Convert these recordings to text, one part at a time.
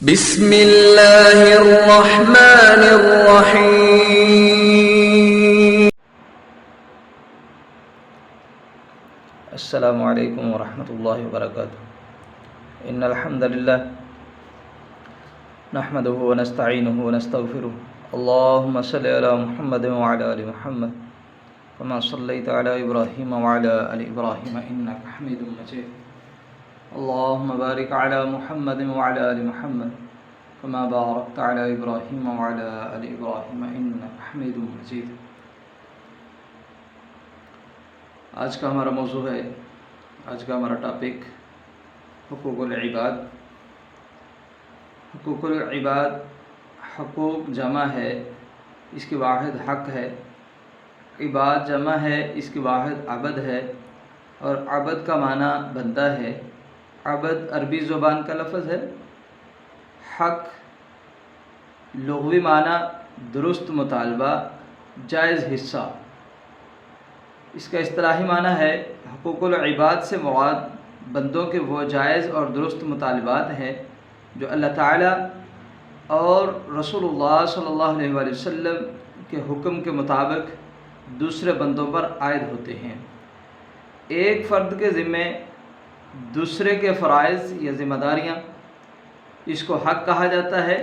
بسم اللہ الرحمن الرحیم۔ السلام علیکم ورحمۃ اللہ وبرکاتہ۔ ان الحمد للہ نحمده ونستعینه ونستغفره، اللهم صل علی محمد وعلى آل محمد كما صلیت علی ابراہیم وعلى آل ابراہیم انک حمید مجید، اللهم بارک علی محمد وعلى آل محمد كما بارکت علی ابراہیم وعلى آل ابراہیم انک حمید مجید۔ آج کا ہمارا موضوع ہے، آج کا ہمارا ٹاپک حقوق العباد۔ حقوق العباد، حقوق جمع ہے، اس کی واحد حق ہے، عباد جمع ہے، اس کی واحد عبد ہے، اور عبد کا معنی بندہ ہے۔ عبد عربی زبان کا لفظ ہے، حق لغوی معنی درست مطالبہ، جائز حصہ۔ اس کا اصطلاحی معنی ہے حقوق العباد سے مراد بندوں کے وہ جائز اور درست مطالبات ہیں جو اللہ تعالیٰ اور رسول اللہ صلی اللہ علیہ وآلہ وسلم کے حکم کے مطابق دوسرے بندوں پر عائد ہوتے ہیں۔ ایک فرد کے ذمے دوسرے کے فرائض یا ذمہ داریاں، اس کو حق کہا جاتا ہے۔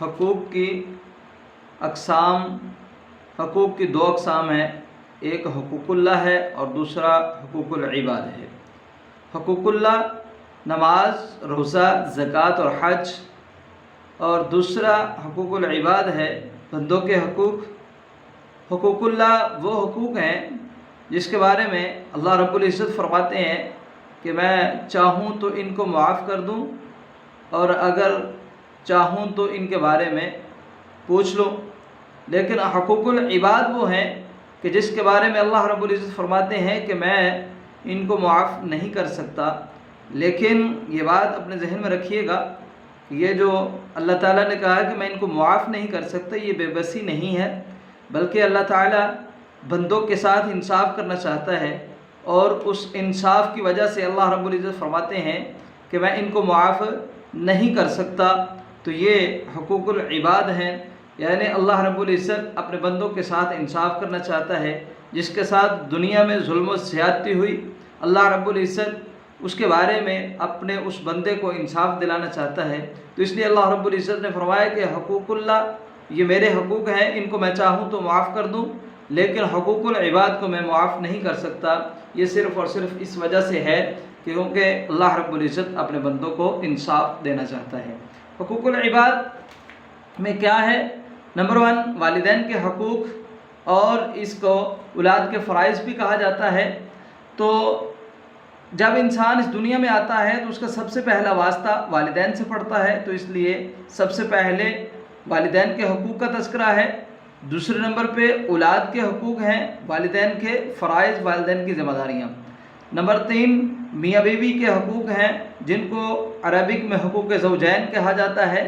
حقوق کی دو اقسام ہیں، ایک حقوق اللہ ہے اور دوسرا حقوق العباد ہے۔ حقوق اللہ نماز، روزہ، زکوٰۃ اور حج، اور دوسرا حقوق العباد ہے بندوں کے حقوق۔ حقوق اللہ وہ حقوق ہیں جس کے بارے میں اللہ رب العزت فرماتے ہیں کہ میں چاہوں تو ان کو معاف کر دوں، اور اگر چاہوں تو ان کے بارے میں پوچھ لو۔ لیکن حقوق العباد وہ ہیں کہ جس کے بارے میں اللہ رب العزت فرماتے ہیں کہ میں ان کو معاف نہیں کر سکتا۔ لیکن یہ بات اپنے ذہن میں رکھیے گا کہ یہ جو اللہ تعالیٰ نے کہا کہ میں ان کو معاف نہیں کر سکتا، یہ بے بسی نہیں ہے، بلکہ اللہ تعالیٰ بندوں کے ساتھ انصاف کرنا چاہتا ہے، اور اس انصاف کی وجہ سے اللہ رب العزت فرماتے ہیں کہ میں ان کو معاف نہیں کر سکتا۔ تو یہ حقوق العباد ہیں، یعنی اللہ رب العزت اپنے بندوں کے ساتھ انصاف کرنا چاہتا ہے۔ جس کے ساتھ دنیا میں ظلم و زیادتی ہوئی، اللہ رب العزت اس کے بارے میں اپنے اس بندے کو انصاف دلانا چاہتا ہے۔ تو اس لیے اللہ رب العزت نے فرمایا کہ حقوق اللہ یہ میرے حقوق ہیں، ان کو میں چاہوں تو معاف کر دوں، لیکن حقوق العباد کو میں معاف نہیں کر سکتا۔ یہ صرف اور صرف اس وجہ سے ہے کیونکہ اللہ رب العزت اپنے بندوں کو انصاف دینا چاہتا ہے۔ حقوق العباد میں کیا ہے؟ نمبر 1 والدین کے حقوق، اور اس کو اولاد کے فرائض بھی کہا جاتا ہے۔ تو جب انسان اس دنیا میں آتا ہے تو اس کا سب سے پہلا واسطہ والدین سے پڑتا ہے، تو اس لیے سب سے پہلے والدین کے حقوق کا تذکرہ ہے۔ دوسرے نمبر پہ اولاد کے حقوق ہیں، والدین کے فرائض، والدین کی ذمہ داریاں۔ نمبر 3 میاں بیوی کے حقوق ہیں، جن کو عربک میں حقوق زوجین کہا جاتا ہے۔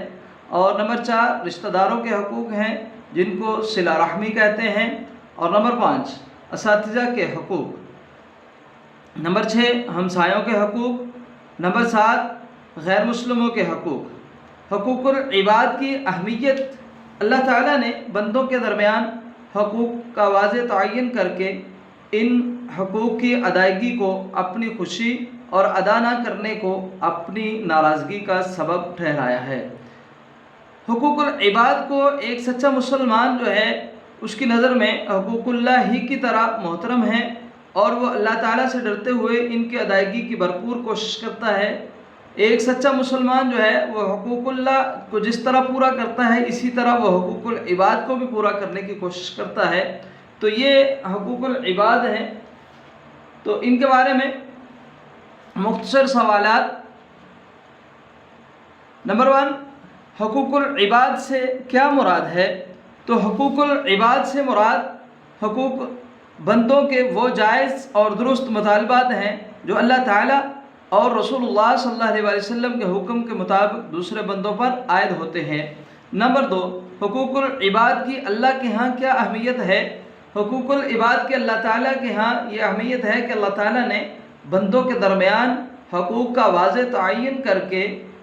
اور نمبر 4 رشتہ داروں کے حقوق ہیں، جن کو صلہ رحمی کہتے ہیں۔ اور نمبر 5 اساتذہ کے حقوق۔ نمبر 6 ہمسایوں کے حقوق۔ نمبر 7 غیر مسلموں کے حقوق۔ حقوق العباد کی اہمیت، اللہ تعالیٰ نے بندوں کے درمیان حقوق کا واضح تعین کر کے ان حقوق کی ادائیگی کو اپنی خوشی اور ادا نہ کرنے کو اپنی ناراضگی کا سبب ٹھہرایا ہے۔ حقوق العباد کو ایک سچا مسلمان جو ہے اس کی نظر میں حقوق اللہ ہی کی طرح محترم ہے، اور وہ اللہ تعالیٰ سے ڈرتے ہوئے ان کی ادائیگی کی بھرپور کوشش کرتا ہے۔ ایک سچا مسلمان جو ہے وہ حقوق اللہ کو جس طرح پورا کرتا ہے، اسی طرح وہ حقوق العباد کو بھی پورا کرنے کی کوشش کرتا ہے۔ تو یہ حقوق العباد ہیں۔ تو ان کے بارے میں مختصر سوالات۔ نمبر 1 حقوق العباد سے کیا مراد ہے؟ تو حقوق العباد سے مراد حقوق بندوں کے وہ جائز اور درست مطالبات ہیں جو اللہ تعالیٰ اور رسول اللہ صلی اللہ علیہ وسلم کے حکم کے مطابق دوسرے بندوں پر عائد ہوتے ہیں۔ نمبر 2 حقوق العباد کی اللہ کے ہاں کیا اہمیت ہے؟ حقوق العباد کے اللہ تعالیٰ کے ہاں یہ اہمیت ہے کہ اللہ تعالیٰ نے بندوں کے درمیان حقوق کا واضح تعین کر کے